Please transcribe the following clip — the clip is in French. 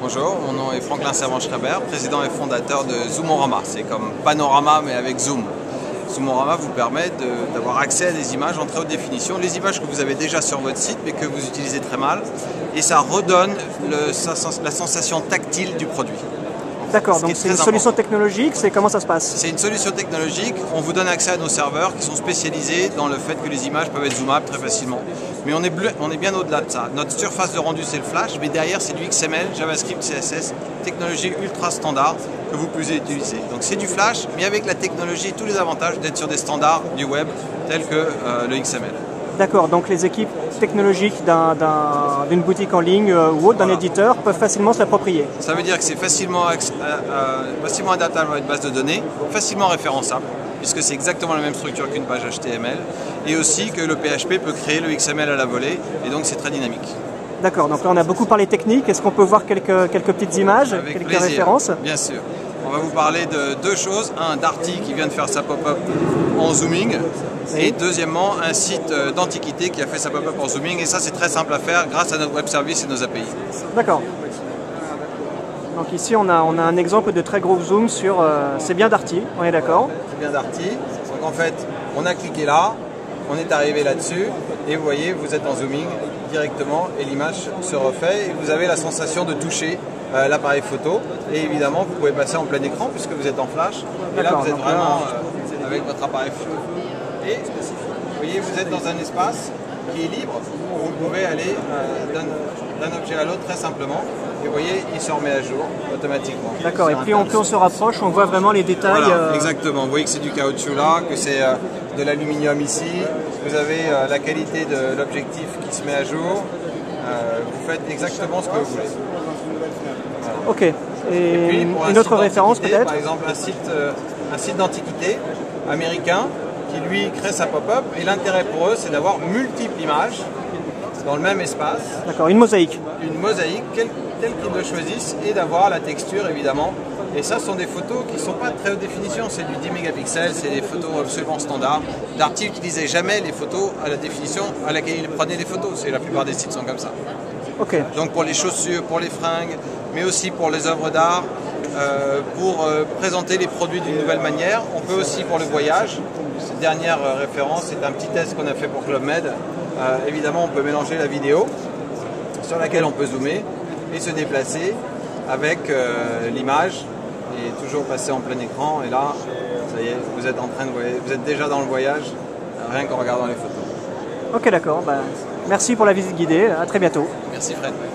Bonjour, mon nom est Franklin Servan-Schreiber, président et fondateur de Zoomorama. C'est comme Panorama mais avec Zoom. Zoomorama vous permet d'avoir accès à des images en très haute définition, les images que vous avez déjà sur votre site mais que vous utilisez très mal, et ça redonne la sensation tactile du produit. D'accord, donc c'est une solution technologique, comment ça se passe? C'est une solution technologique, on vous donne accès à nos serveurs qui sont spécialisés dans le fait que les images peuvent être zoomables très facilement. Mais on est bien au-delà de ça. Notre surface de rendu c'est le Flash, mais derrière c'est du XML, JavaScript, CSS, technologie ultra standard que vous pouvez utiliser. Donc c'est du Flash, mais avec la technologie et tous les avantages d'être sur des standards du web tels que le XML. D'accord, donc les équipes technologiques d'une boutique en ligne ou autre, d'un éditeur, peuvent facilement se l'approprier. Ça veut dire que c'est facilement adaptable à une base de données, facilement référençable, puisque c'est exactement la même structure qu'une page HTML, et aussi que le PHP peut créer le XML à la volée, et donc c'est très dynamique. D'accord, donc là on a beaucoup parlé technique, est-ce qu'on peut voir quelques petites images, quelques références? Bien sûr. On va vous parler de deux choses. Un, Darty qui vient de faire sa pop-up en zooming. Et deuxièmement, un site d'Antiquité qui a fait sa pop-up en zooming. Et ça, c'est très simple à faire grâce à notre web service et nos API. D'accord. Donc ici, on a un exemple de très gros zoom sur... c'est bien Darty, on est d'accord? C'est bien Darty. Donc en fait, on a cliqué là, on est arrivé là-dessus. Et vous voyez, vous êtes en zooming directement et l'image se refait. Et vous avez la sensation de toucher l'appareil photo, et évidemment vous pouvez passer en plein écran puisque vous êtes en flash, et là vous êtes vraiment avec votre appareil photo. Et vous voyez, vous êtes dans un espace qui est libre, où vous pouvez aller d'un objet à l'autre très simplement, et vous voyez, il se remet à jour automatiquement. D'accord, et plus on se rapproche, on voit vraiment les détails. Voilà, exactement, vous voyez que c'est du caoutchouc là, que c'est de l'aluminium ici, vous avez la qualité de l'objectif qui se met à jour, vous faites exactement ce que vous voulez. Ok. Et puis, une autre référence peut-être? Par exemple, un site d'antiquité américain qui lui crée sa pop-up, et l'intérêt pour eux c'est d'avoir multiples images dans le même espace. D'accord, une mosaïque. Une mosaïque, telle qu'ils le choisissent, et d'avoir la texture évidemment. Et ça, ce sont des photos qui ne sont pas de très haute définition, c'est du 10 mégapixels, c'est des photos absolument standards. Darty n'utilisait jamais les photos à la définition à laquelle il prenait les photos, la plupart des sites sont comme ça. Okay. Donc pour les chaussures, pour les fringues, mais aussi pour les œuvres d'art, pour présenter les produits d'une nouvelle manière. On peut aussi pour le voyage. Cette dernière référence, c'est un petit test qu'on a fait pour Club Med. Évidemment, on peut mélanger la vidéo sur laquelle on peut zoomer et se déplacer avec l'image et toujours passer en plein écran. Et là, ça y est, vous êtes en train de voyager, vous êtes déjà dans le voyage, rien qu'en regardant les photos. Ok, d'accord. Merci pour la visite guidée. À très bientôt. Merci Fred.